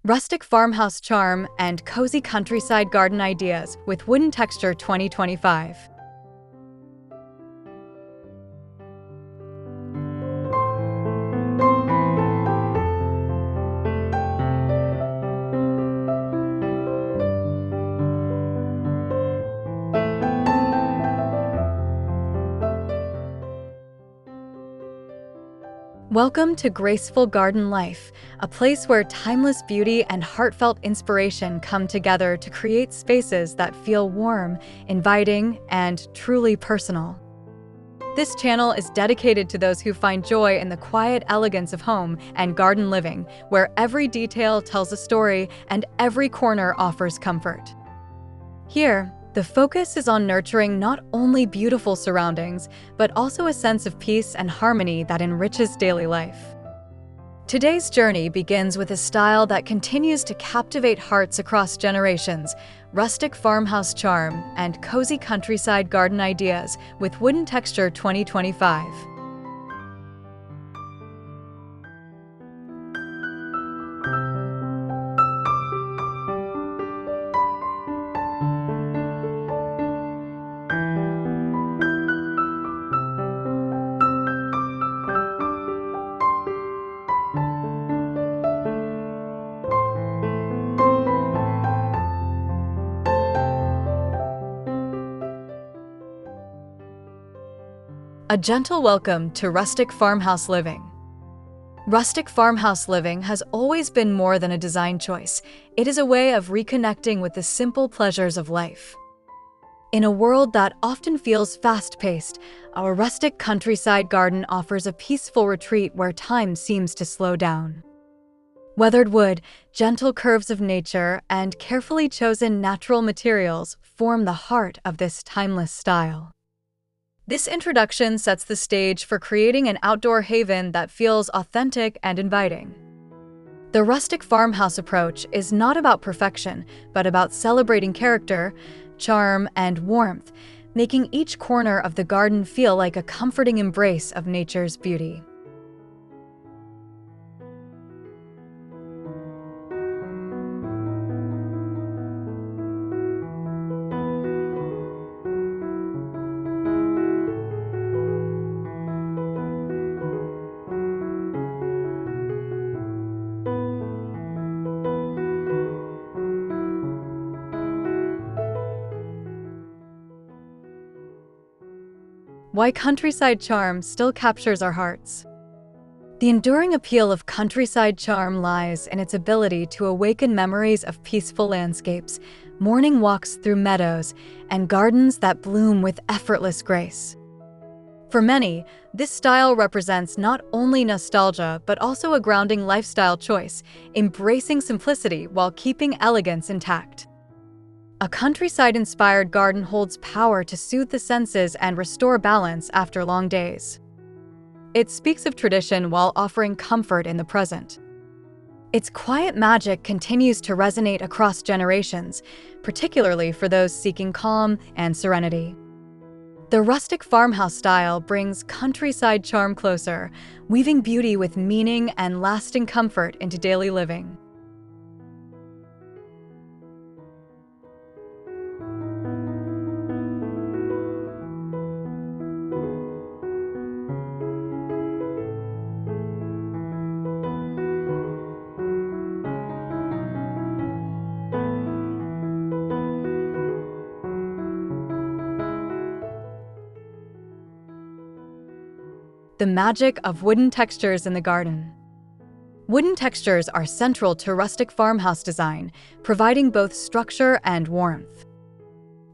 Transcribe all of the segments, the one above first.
Rustic farmhouse charm and cozy countryside garden ideas with wooden texture 2025. Welcome to Graceful Garden Life, a place where timeless beauty and heartfelt inspiration come together to create spaces that feel warm, inviting, and truly personal. This channel is dedicated to those who find joy in the quiet elegance of home and garden living, where every detail tells a story and every corner offers comfort. Here, the focus is on nurturing not only beautiful surroundings, but also a sense of peace and harmony that enriches daily life. Today's journey begins with a style that continues to captivate hearts across generations: rustic farmhouse charm and cozy countryside garden ideas with wooden texture 2025. A gentle welcome to rustic farmhouse living. Rustic farmhouse living has always been more than a design choice. It is a way of reconnecting with the simple pleasures of life. In a world that often feels fast-paced, our rustic countryside garden offers a peaceful retreat where time seems to slow down. Weathered wood, gentle curves of nature, and carefully chosen natural materials form the heart of this timeless style. This introduction sets the stage for creating an outdoor haven that feels authentic and inviting. The rustic farmhouse approach is not about perfection, but about celebrating character, charm, and warmth, making each corner of the garden feel like a comforting embrace of nature's beauty. Why countryside charm still captures our hearts. The enduring appeal of countryside charm lies in its ability to awaken memories of peaceful landscapes, morning walks through meadows, and gardens that bloom with effortless grace. For many, this style represents not only nostalgia, but also a grounding lifestyle choice, embracing simplicity while keeping elegance intact. A countryside-inspired garden holds power to soothe the senses and restore balance after long days. It speaks of tradition while offering comfort in the present. Its quiet magic continues to resonate across generations, particularly for those seeking calm and serenity. The rustic farmhouse style brings countryside charm closer, weaving beauty with meaning and lasting comfort into daily living. The magic of wooden textures in the garden. Wooden textures are central to rustic farmhouse design, providing both structure and warmth.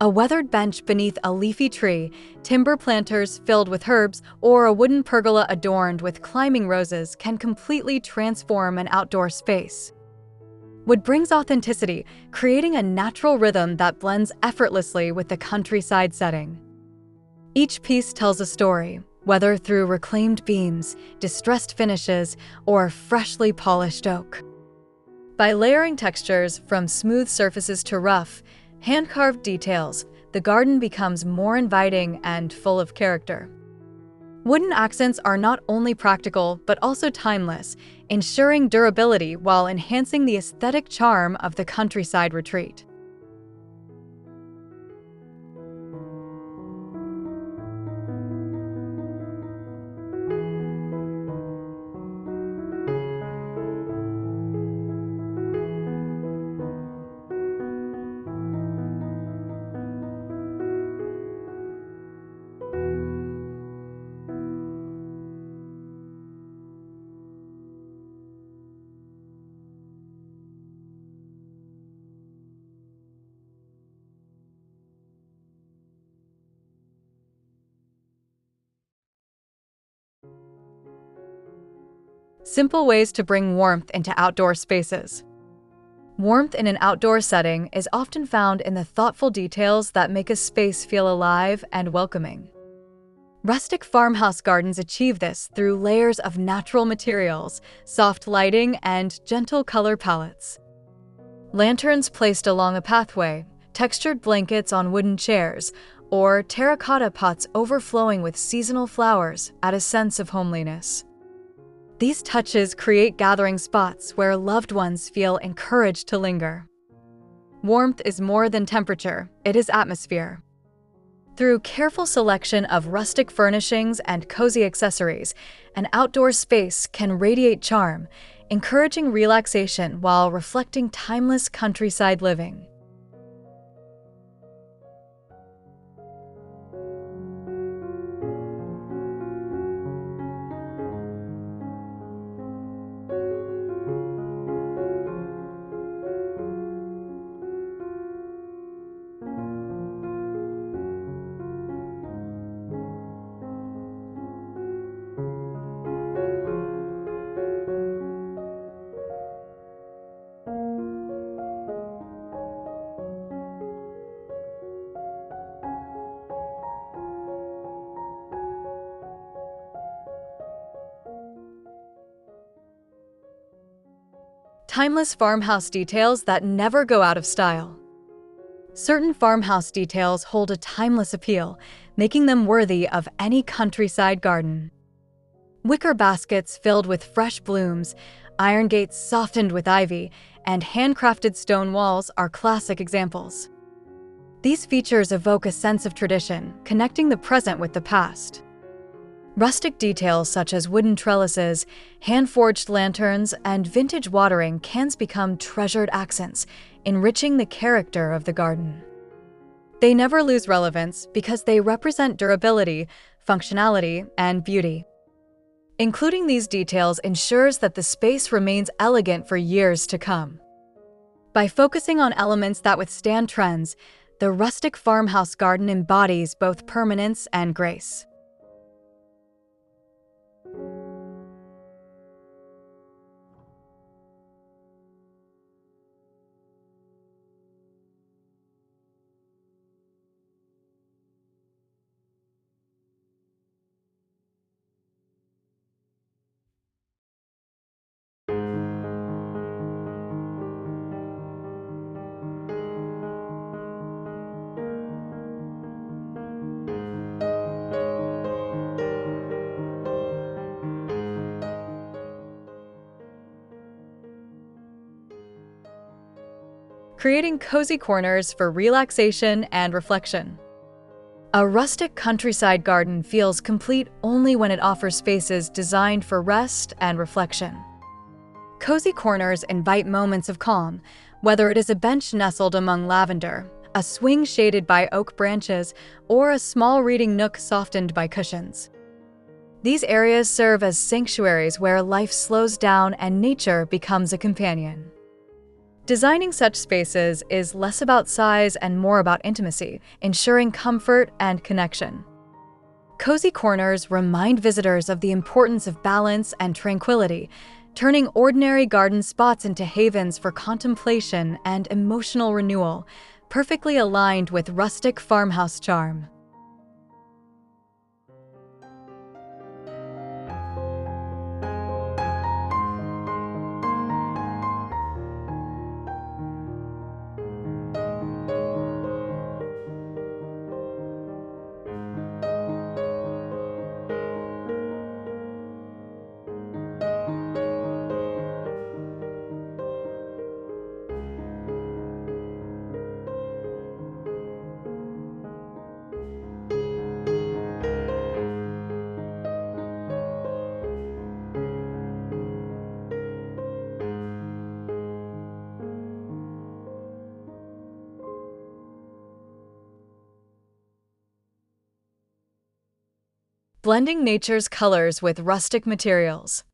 A weathered bench beneath a leafy tree, timber planters filled with herbs, or a wooden pergola adorned with climbing roses can completely transform an outdoor space. Wood brings authenticity, creating a natural rhythm that blends effortlessly with the countryside setting. Each piece tells a story, whether through reclaimed beams, distressed finishes, or freshly polished oak. By layering textures from smooth surfaces to rough, hand-carved details, the garden becomes more inviting and full of character. Wooden accents are not only practical but also timeless, ensuring durability while enhancing the aesthetic charm of the countryside retreat. Simple ways to bring warmth into outdoor spaces. Warmth in an outdoor setting is often found in the thoughtful details that make a space feel alive and welcoming. Rustic farmhouse gardens achieve this through layers of natural materials, soft lighting, and gentle color palettes. Lanterns placed along a pathway, textured blankets on wooden chairs, or terracotta pots overflowing with seasonal flowers add a sense of homeliness. These touches create gathering spots where loved ones feel encouraged to linger. Warmth is more than temperature, it is atmosphere. Through careful selection of rustic furnishings and cozy accessories, an outdoor space can radiate charm, encouraging relaxation while reflecting timeless countryside living. Timeless farmhouse details that never go out of style. Certain farmhouse details hold a timeless appeal, making them worthy of any countryside garden. Wicker baskets filled with fresh blooms, iron gates softened with ivy, and handcrafted stone walls are classic examples. These features evoke a sense of tradition, connecting the present with the past. Rustic details such as wooden trellises, hand-forged lanterns, and vintage watering cans become treasured accents, enriching the character of the garden. They never lose relevance because they represent durability, functionality, and beauty. Including these details ensures that the space remains elegant for years to come. By focusing on elements that withstand trends, the rustic farmhouse garden embodies both permanence and grace. Creating cozy corners for relaxation and reflection. A rustic countryside garden feels complete only when it offers spaces designed for rest and reflection. Cozy corners invite moments of calm, whether it is a bench nestled among lavender, a swing shaded by oak branches, or a small reading nook softened by cushions. These areas serve as sanctuaries where life slows down and nature becomes a companion. Designing such spaces is less about size and more about intimacy, ensuring comfort and connection. Cozy corners remind visitors of the importance of balance and tranquility, turning ordinary garden spots into havens for contemplation and emotional renewal, perfectly aligned with rustic farmhouse charm. blending nature's colors with rustic materials.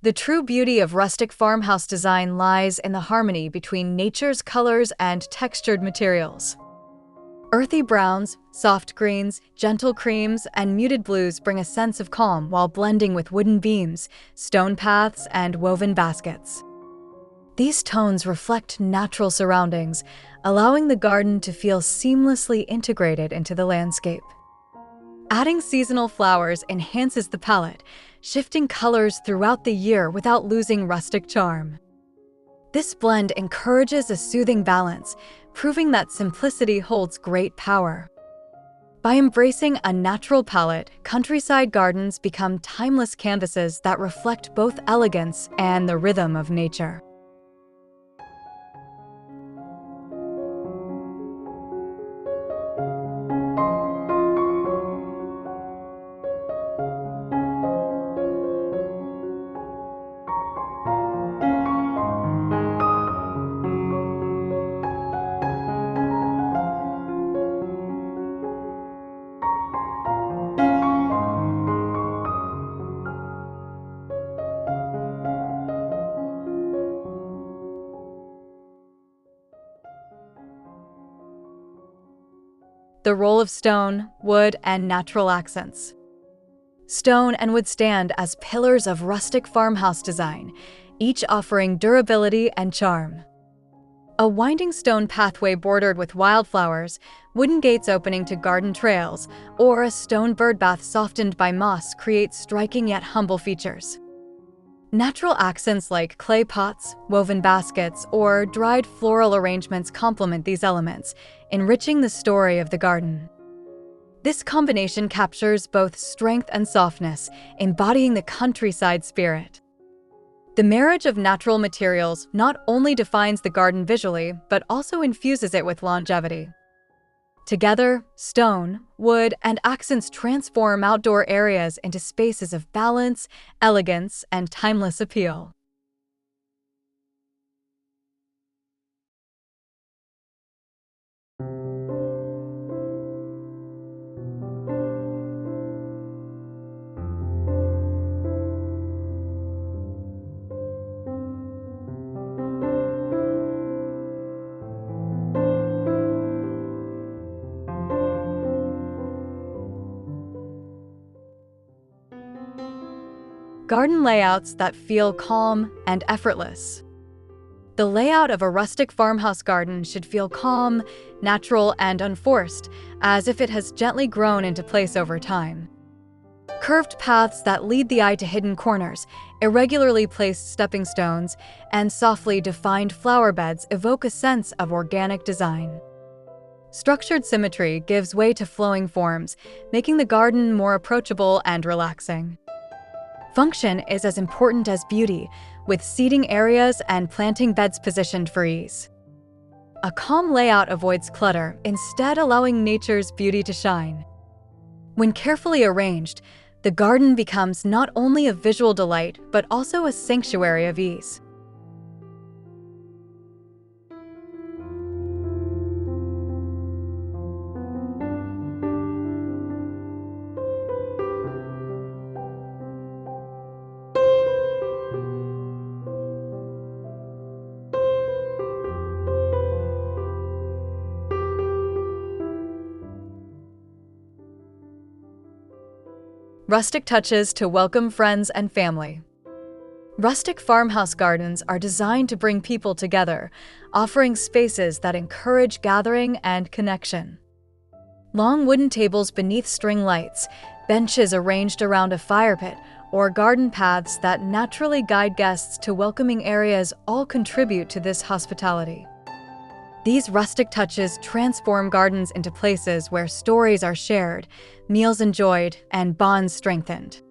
The true beauty of rustic farmhouse design lies in the harmony between nature's colors and textured materials. Earthy browns, soft greens, gentle creams, and muted blues bring a sense of calm while blending with wooden beams, stone paths, and woven baskets. These tones reflect natural surroundings, allowing the garden to feel seamlessly integrated into the landscape. Adding seasonal flowers enhances the palette, shifting colors throughout the year without losing rustic charm. This blend encourages a soothing balance, proving that simplicity holds great power. By embracing a natural palette, countryside gardens become timeless canvases that reflect both elegance and the rhythm of nature. The role of stone, wood, and natural accents. Stone and wood stand as pillars of rustic farmhouse design, each offering durability and charm. A winding stone pathway bordered with wildflowers, wooden gates opening to garden trails, or a stone birdbath softened by moss create striking yet humble features. Natural accents like clay pots, woven baskets, or dried floral arrangements complement these elements, enriching the story of the garden. This combination captures both strength and softness, embodying the countryside spirit. The marriage of natural materials not only defines the garden visually, but also infuses it with longevity. Together, stone, wood, and accents transform outdoor areas into spaces of balance, elegance, and timeless appeal. Garden layouts that feel calm and effortless. The layout of a rustic farmhouse garden should feel calm, natural, and unforced, as if it has gently grown into place over time. Curved paths that lead the eye to hidden corners, irregularly placed stepping stones, and softly defined flower beds evoke a sense of organic design. Structured symmetry gives way to flowing forms, making the garden more approachable and relaxing. Function is as important as beauty, with seating areas and planting beds positioned for ease. A calm layout avoids clutter, instead allowing nature's beauty to shine. When carefully arranged, the garden becomes not only a visual delight, but also a sanctuary of ease. Rustic touches to welcome friends and family. Rustic farmhouse gardens are designed to bring people together, offering spaces that encourage gathering and connection. Long wooden tables beneath string lights, benches arranged around a fire pit, or garden paths that naturally guide guests to welcoming areas all contribute to this hospitality. These rustic touches transform gardens into places where stories are shared, meals enjoyed, and bonds strengthened.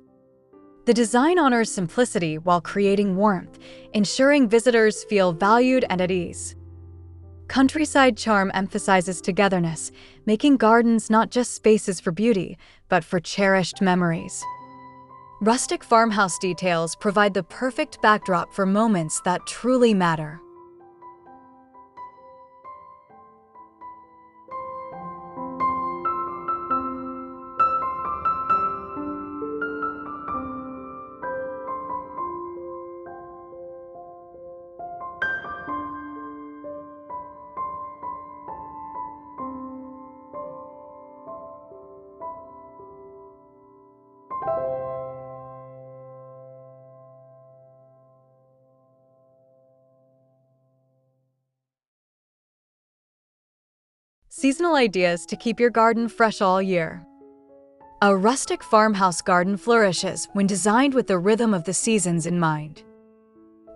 The design honors simplicity while creating warmth, ensuring visitors feel valued and at ease. Countryside charm emphasizes togetherness, making gardens not just spaces for beauty, but for cherished memories. Rustic farmhouse details provide the perfect backdrop for moments that truly matter. Seasonal ideas to keep your garden fresh all year. A rustic farmhouse garden flourishes when designed with the rhythm of the seasons in mind.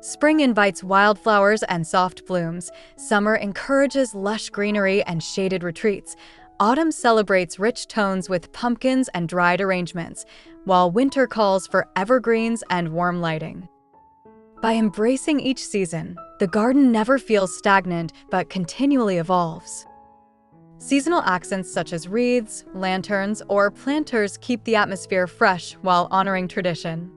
Spring invites wildflowers and soft blooms, summer encourages lush greenery and shaded retreats, autumn celebrates rich tones with pumpkins and dried arrangements, while winter calls for evergreens and warm lighting. By embracing each season, the garden never feels stagnant but continually evolves. Seasonal accents such as wreaths, lanterns, or planters keep the atmosphere fresh while honoring tradition.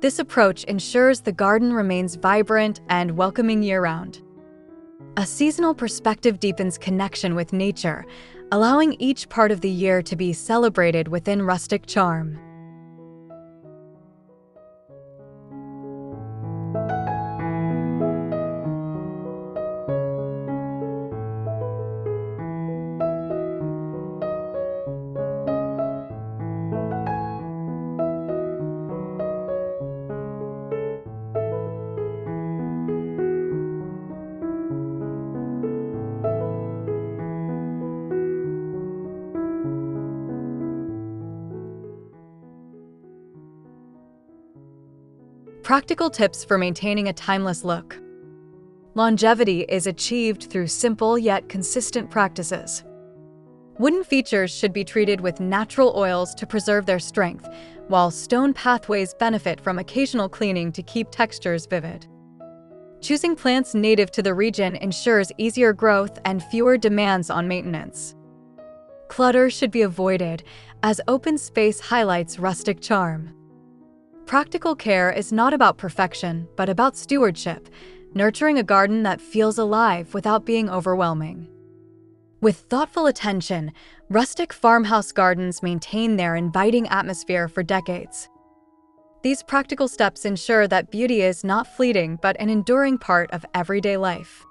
This approach ensures the garden remains vibrant and welcoming year-round. A seasonal perspective deepens connection with nature, allowing each part of the year to be celebrated within rustic charm. Practical tips for maintaining a timeless look. Longevity is achieved through simple yet consistent practices. Wooden features should be treated with natural oils to preserve their strength, while stone pathways benefit from occasional cleaning to keep textures vivid. Choosing plants native to the region ensures easier growth and fewer demands on maintenance. Clutter should be avoided, as open space highlights rustic charm. Practical care is not about perfection, but about stewardship, nurturing a garden that feels alive without being overwhelming. With thoughtful attention, rustic farmhouse gardens maintain their inviting atmosphere for decades. These practical steps ensure that beauty is not fleeting but an enduring part of everyday life.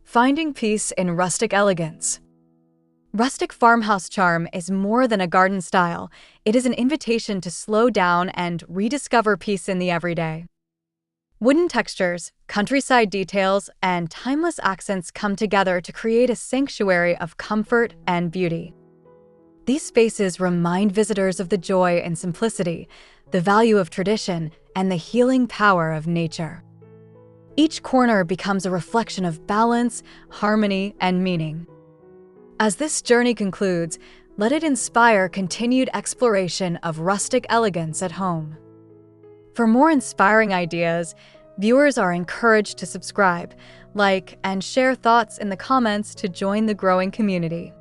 Finding peace in rustic elegance. Rustic farmhouse charm is more than a garden style. It is an invitation to slow down and rediscover peace in the everyday. Wooden textures, countryside details, and timeless accents come together to create a sanctuary of comfort and beauty. These spaces remind visitors of the joy and simplicity, the value of tradition, and the healing power of nature. Each corner becomes a reflection of balance, harmony, and meaning. As this journey concludes, let it inspire continued exploration of rustic elegance at home. For more inspiring ideas, viewers are encouraged to subscribe, like, and share thoughts in the comments to join the growing community.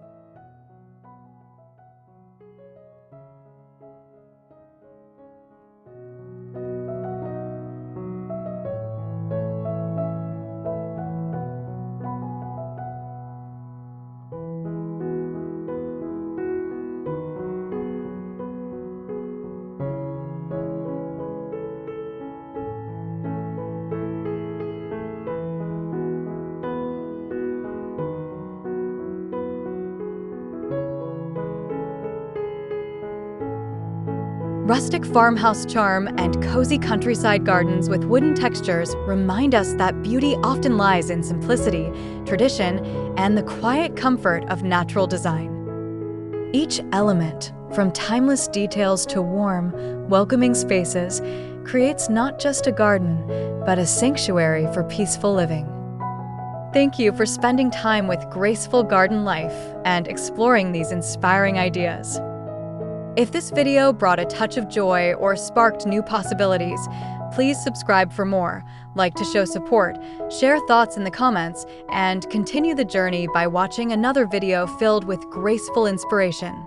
Rustic farmhouse charm and cozy countryside gardens with wooden textures remind us that beauty often lies in simplicity, tradition, and the quiet comfort of natural design. Each element, from timeless details to warm, welcoming spaces, creates not just a garden, but a sanctuary for peaceful living. Thank you for spending time with Graceful Garden Life and exploring these inspiring ideas. If this video brought a touch of joy or sparked new possibilities, please subscribe for more, like to show support, share thoughts in the comments, and continue the journey by watching another video filled with graceful inspiration.